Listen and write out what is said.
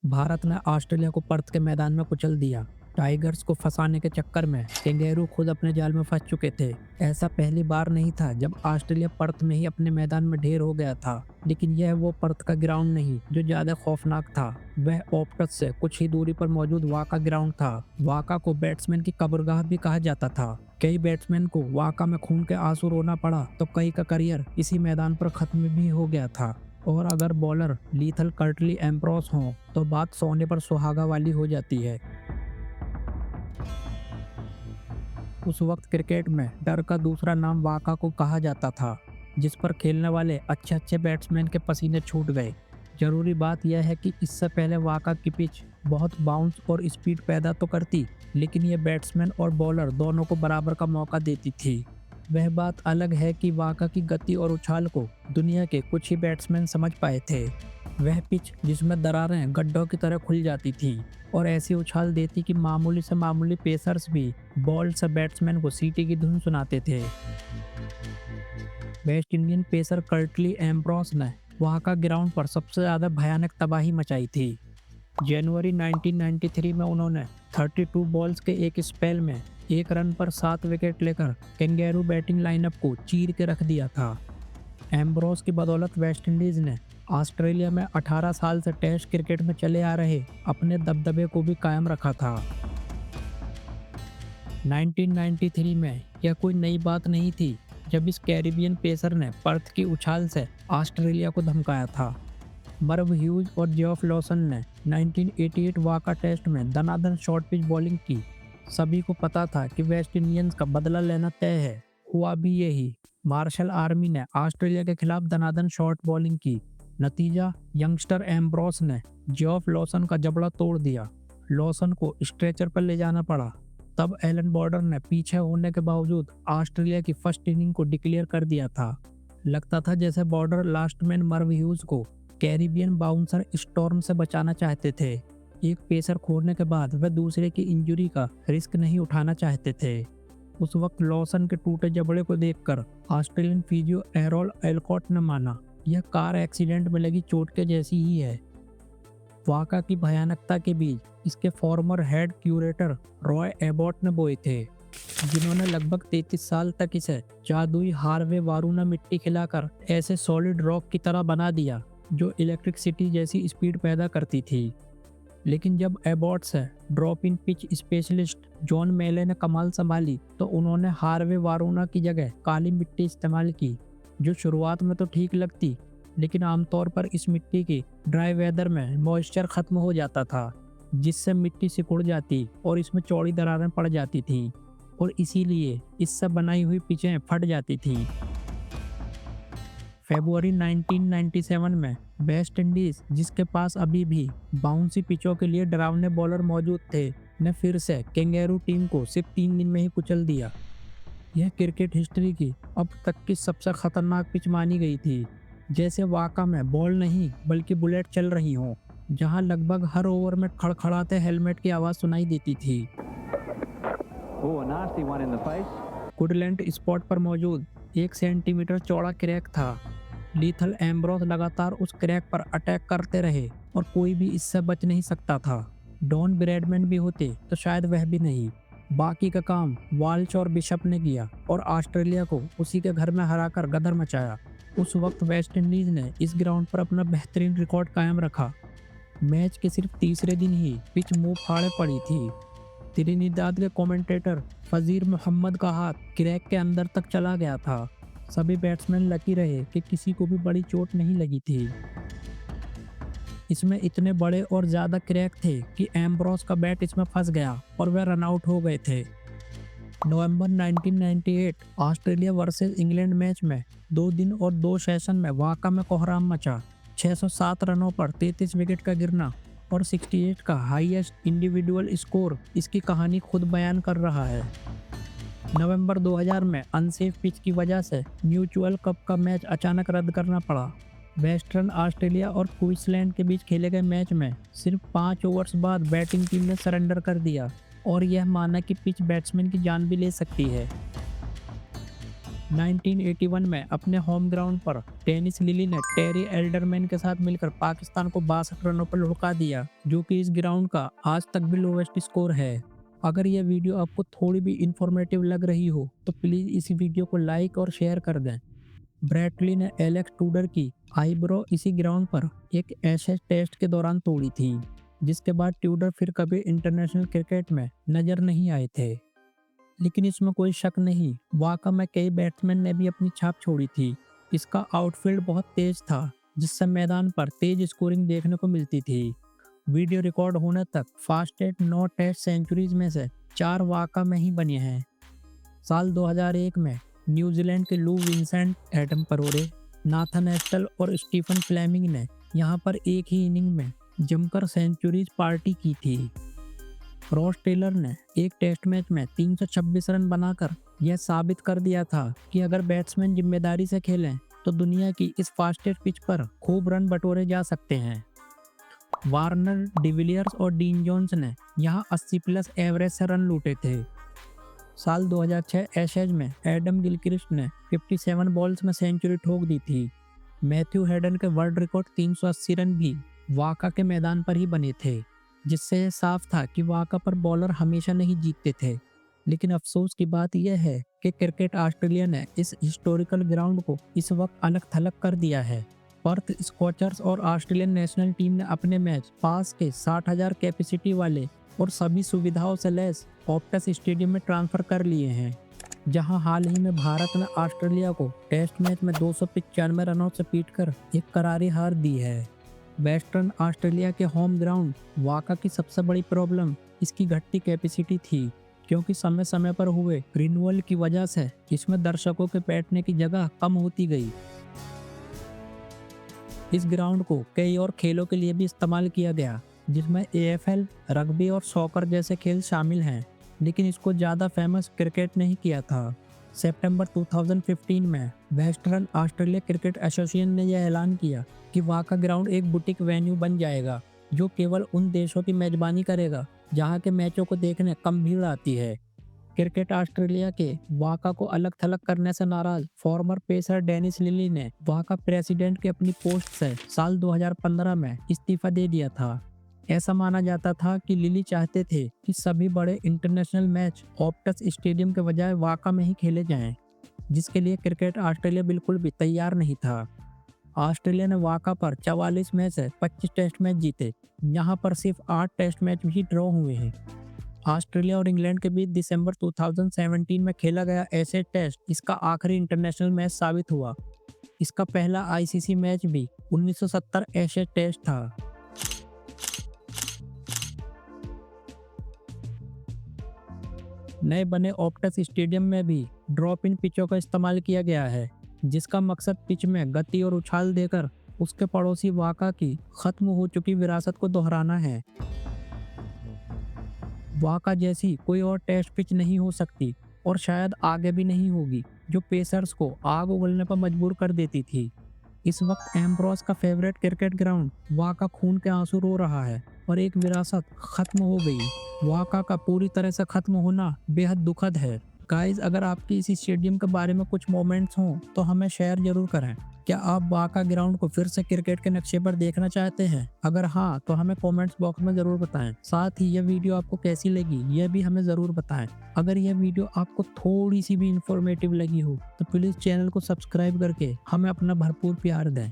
भारत ने ऑस्ट्रेलिया को पर्थ के मैदान में कुचल दिया। टाइगर्स को फंसाने के चक्कर में कैंगेरू खुद अपने जाल में फंस चुके थे। ऐसा पहली बार नहीं था जब ऑस्ट्रेलिया पर्थ में ही अपने मैदान में ढेर हो गया था। लेकिन यह वो पर्थ का ग्राउंड नहीं जो ज्यादा खौफनाक था। वह ऑप्टस से कुछ ही दूरी पर मौजूद वाका ग्राउंड था। वाका को बैट्समैन की कब्रगाह भी कहा जाता था। कई बैट्समैन को वाका में खून के आंसू रोना पड़ा तो कई का करियर इसी मैदान पर खत्म भी हो गया था। और अगर बॉलर लीथल कर्टली एम्ब्रोस हों तो बात सोने पर सुहागा वाली हो जाती है। उस वक्त क्रिकेट में डर का दूसरा नाम वाका को कहा जाता था, जिस पर खेलने वाले अच्छे अच्छे बैट्समैन के पसीने छूट गए। जरूरी बात यह है कि इससे पहले वाका की पिच बहुत बाउंस और स्पीड पैदा तो करती, लेकिन यह बैट्समैन और बॉलर दोनों को बराबर का मौका देती थी। वह बात अलग है कि वाका की गति और उछाल को दुनिया के कुछ ही बैट्समैन समझ पाए थे। वह पिच जिसमें दरारें गड्ढों की तरह खुल जाती थी और ऐसी उछाल देती कि मामूली से मामूली पेसर्स भी बॉल से बैट्समैन को सीटी की धुन सुनाते थे। West Indian pacer Curtly Ambrose ने वहां का ग्राउंड पर सबसे ज्यादा भयानक तबाही मचाई थी। जनवरी 1993 में उन्होंने 32 बॉल्स के एक स्पेल में एक रन पर 7 विकेट लेकर कैंगेरू बैटिंग लाइनअप को चीर के रख दिया था। एम्ब्रोस की बदौलत वेस्टइंडीज ने ऑस्ट्रेलिया में 18 साल से टेस्ट क्रिकेट में चले आ रहे अपने दबदबे को भी कायम रखा था। 1993 में यह कोई नई बात नहीं थी जब इस कैरिबियन पेसर ने पर्थ की उछाल से ऑस्ट्रेलिया को धमकाया था। मर्व ह्यूज और जेफ लॉसन ने 1988 वाका टेस्ट में दनादन शॉर्ट पिच बॉलिंग की। सभी को पता था कि वेस्ट इंडियंस का बदला लेना तय है। हुआ भी यही। मार्शल आर्मी ने ऑस्ट्रेलिया के खिलाफ दनादन शॉर्ट बॉलिंग की। नतीजा, यंगस्टर एम्ब्रोस ने जेफ लॉसन का जबड़ा तोड़ दिया। लॉसन को स्ट्रेचर पर ले जाना पड़ा। तब एलन बॉर्डर ने पीछे होने के बावजूद ऑस्ट्रेलिया की फर्स्ट इनिंग को डिक्लेयर कर दिया था। लगता था जैसे border last man Merv huge को कैरिबियन बाउंसर स्टॉर्म से बचाना चाहते थे। एक पेसर खोने के बाद वे दूसरे की इंजरी का रिस्क नहीं उठाना चाहते थे। उस वक्त लॉसन के टूटे जबड़े को देखकर ऑस्ट्रेलियन फिजियो एरोल एलकॉट ने माना, यह कार एक्सीडेंट में लगी चोट के जैसी ही है। वाका की भयानकता के बीज इसके farmer head curator Roy Abbott ने बोए थे, जिन्होंने लगभग 33 साल तक इसे जादुई हार्वे वारूना मिट्टी खिलाकर ऐसे सॉलिड रॉक की तरह बना दिया जो इलेक्ट्रिसिटी जैसी स्पीड पैदा करती थी। लेकिन जब एबॉट से drop in pitch specialist John मेले ने कमाल संभाली तो उन्होंने हार्वे वारूना की जगह काली मिट्टी इस्तेमाल की, जो शुरुआत में तो ठीक लगती, लेकिन आमतौर पर इस मिट्टी की ड्राई वेदर में मॉइस्चर खत्म हो जाता था, जिससे मिट्टी सिकुड़ जाती और इसमें चौड़ी दरारें पड़ जाती थीं और इसीलिए इससे बनाई हुई पिचें फट जाती थीं। फरवरी 1997 में वेस्ट इंडीज, जिसके पास अभी भी बाउंसी पिचों के लिए डरावने बॉलर मौजूद थे, ने फिर से कैंगेरू टीम को सिर्फ 3 दिन में ही कुचल दिया। यह क्रिकेट हिस्ट्री की अब तक की सबसे खतरनाक पिच मानी गई थी। जैसे वाका में बॉल नहीं बल्कि बुलेट चल रही हों, जहां लगभग हर ओवर में खड़खड़ाते हेलमेट की आवाज़ सुनाई देती थी। कुडलैंड स्पॉट पर मौजूद 1 सेंटीमीटर चौड़ा क्रैक था। लीथल एम्ब्रोस लगातार उस क्रैक पर अटैक करते रहे और कोई भी इससे बच नहीं सकता था। डॉन ब्रैडमैन भी होते तो शायद वह भी नहीं। बाकी का काम वाल्श और बिशप ने किया और ऑस्ट्रेलिया को उसी के घर में हराकर गदर मचाया। उस वक्त वेस्ट इंडीज ने इस ग्राउंड पर अपना बेहतरीन रिकॉर्ड कायम रखा। मैच के सिर्फ तीसरे दिन ही पिच मुंह फाड़े पड़ी थी। त्रिनिदाद के कमेंटेटर फजीर मोहम्मद का हाथ क्रैक के अंदर तक चला गया था। सभी बैट्समैन लकी रहे कि किसी को भी बड़ी चोट नहीं लगी थी। इसमें इतने बड़े और ज़्यादा क्रैक थे कि एम्ब्रोस का बैट इसमें फंस गया और वह रन आउट हो गए थे। नवंबर 1998 ऑस्ट्रेलिया वर्सेस इंग्लैंड मैच में 2 दिन और 2 सेशन में वाका में कोहराम मचा। 607 रनों पर 33 विकेट का गिरना और 68 का हाईएस्ट इंडिविजुअल स्कोर इसकी कहानी खुद बयान कर रहा है। नवंबर 2000 में अनसेफ पिच की वजह से म्यूचुअल कप का मैच अचानक रद्द करना पड़ा। वेस्टर्न ऑस्ट्रेलिया और क्वींसलैंड के बीच खेले गए मैच में सिर्फ 5 ओवर्स बाद बैटिंग टीम ने सरेंडर कर दिया और यह माना कि पिच बैट्समैन की जान भी ले सकती है। 1981 में अपने होम ग्राउंड पर टेनिस लिली ने टेरी एल्डरमैन के साथ मिलकर पाकिस्तान को 62 रनों पर लुढ़का दिया, जो कि इस ग्राउंड का आज तक भी लोवेस्ट स्कोर है। अगर यह वीडियो आपको थोड़ी भी इंफॉर्मेटिव लग रही हो तो प्लीज़ इस वीडियो को लाइक और शेयर कर दें। ब्रैटली ने एलेक्स टूडर की आईब्रो इसी ग्राउंड पर एक एशेज टेस्ट के दौरान तोड़ी थी, जिसके बाद ट्यूडर फिर कभी इंटरनेशनल क्रिकेट में नजर नहीं आए थे। लेकिन इसमें कोई शक नहीं, वाकई में कई बैट्समैन ने भी अपनी छाप छोड़ी थी। इसका आउटफील्ड बहुत तेज था, जिससे मैदान पर तेज स्कोरिंग देखने को मिलती थी। वीडियो रिकॉर्ड होने तक फास्टेस्ट 9 टेस्ट सेंचुरीज में से 4 वाकई में ही बने हैं। साल 2001 में न्यूजीलैंड के लू विंसेंट, एडम परोरे, नाथन एस्टल और स्टीफन फ्लेमिंग ने यहां पर एक ही इनिंग में जमकर सेंचुरीज पार्टी की थी। रॉस टेलर ने एक टेस्ट मैच में 326 रन बनाकर यह साबित कर दिया था कि अगर बैट्समैन जिम्मेदारी से खेलें तो दुनिया की इस फास्टेस्ट पिच पर खूब रन बटोरे जा सकते हैं। वार्नर, डिविलियर्स और डीन जोन्स ने यहां 80 प्लस एवरेज से रन लूटे थे। साल 2006 एशेज में एडम गिलक्रिस्ट ने 57 बॉल्स में सेंचुरी ठोक दी थी। मैथ्यू हेडन के वर्ल्ड रिकॉर्ड 380 रन भी वाका के मैदान पर ही बने थे, जिससे यह साफ था कि वाका पर बॉलर हमेशा नहीं जीतते थे। लेकिन अफसोस की बात यह है कि क्रिकेट ऑस्ट्रेलिया ने इस हिस्टोरिकल ग्राउंड को इस वक्त अलग थलग कर दिया है। पर्थ स्कॉचर्स और ऑस्ट्रेलियन नेशनल टीम ने अपने मैच पास के 60,000 कैपेसिटी वाले और सभी सुविधाओं से लैस ऑप्टस स्टेडियम में ट्रांसफर कर लिए हैं, जहां हाल ही में भारत ने ऑस्ट्रेलिया को टेस्ट मैच में 295 रनों से पीटकर एक करारी हार दी है। वेस्टर्न ऑस्ट्रेलिया के होम ग्राउंड वाका की सबसे बड़ी प्रॉब्लम इसकी घटती कैपेसिटी थी, क्योंकि समय समय पर हुए रिन्यूअल की वजह से इसमें दर्शकों के बैठने की जगह कम होती गई। इस ग्राउंड को कई और खेलों के लिए भी इस्तेमाल किया गया, जिसमें AFL, रग्बी और सॉकर जैसे खेल शामिल हैं, लेकिन इसको ज़्यादा फेमस क्रिकेट नहीं किया था। सितंबर 2015 में वेस्टर्न ऑस्ट्रेलिया क्रिकेट एसोसिएशन ने यह ऐलान किया कि वाका ग्राउंड एक बुटीक वेन्यू बन जाएगा, जो केवल उन देशों की मेजबानी करेगा जहां के मैचों को देखने कम भीड़ आती है। क्रिकेट ऑस्ट्रेलिया के वाका को अलग थलग करने से नाराज फॉर्मर पेसर डेनिस लिली ने वाका प्रेसिडेंट की अपनी पोस्ट से साल 2015 में इस्तीफा दे दिया था। ऐसा माना जाता था कि लिली चाहते थे कि सभी बड़े इंटरनेशनल मैच ऑप्टस स्टेडियम के बजाय वाका में ही खेले जाएं, जिसके लिए क्रिकेट ऑस्ट्रेलिया बिल्कुल भी तैयार नहीं था। ऑस्ट्रेलिया ने वाका पर 44 में से 25 टेस्ट मैच जीते, यहाँ पर सिर्फ 8 टेस्ट मैच भी ड्रॉ हुए हैं। ऑस्ट्रेलिया और इंग्लैंड के बीच दिसंबर 2017 में खेला गया एशेज टेस्ट इसका आखिरी इंटरनेशनल मैच साबित हुआ। इसका पहला ICC मैच भी 1970 एशेज टेस्ट था। नए बने ऑप्टस स्टेडियम में भी ड्रॉप इन पिचों का इस्तेमाल किया गया है, जिसका मकसद पिच में गति और उछाल देकर उसके पड़ोसी वाका की खत्म हो चुकी विरासत को दोहराना है। वाका जैसी कोई और टेस्ट पिच नहीं हो सकती और शायद आगे भी नहीं होगी, जो पेसर्स को आग उगलने पर मजबूर कर देती थी। इस वक्त एम्ब्रोस का फेवरेट क्रिकेट ग्राउंड वाका खून के आंसू रो रहा है और एक विरासत खत्म हो गई। वाका का पूरी तरह से खत्म होना बेहद दुखद है। गाइस, अगर आपकी इस स्टेडियम के बारे में कुछ मोमेंट्स हों तो हमें शेयर जरूर करें। क्या आप वाका ग्राउंड को फिर से क्रिकेट के नक्शे पर देखना चाहते हैं? अगर हाँ, तो हमें कमेंट्स बॉक्स में ज़रूर बताएं। साथ ही यह वीडियो आपको कैसी लगी यह भी हमें ज़रूर बताएं। अगर यह वीडियो आपको थोड़ी सी भी इंफॉर्मेटिव लगी हो तो प्लीज़ चैनल को सब्सक्राइब करके हमें अपना भरपूर प्यार दें।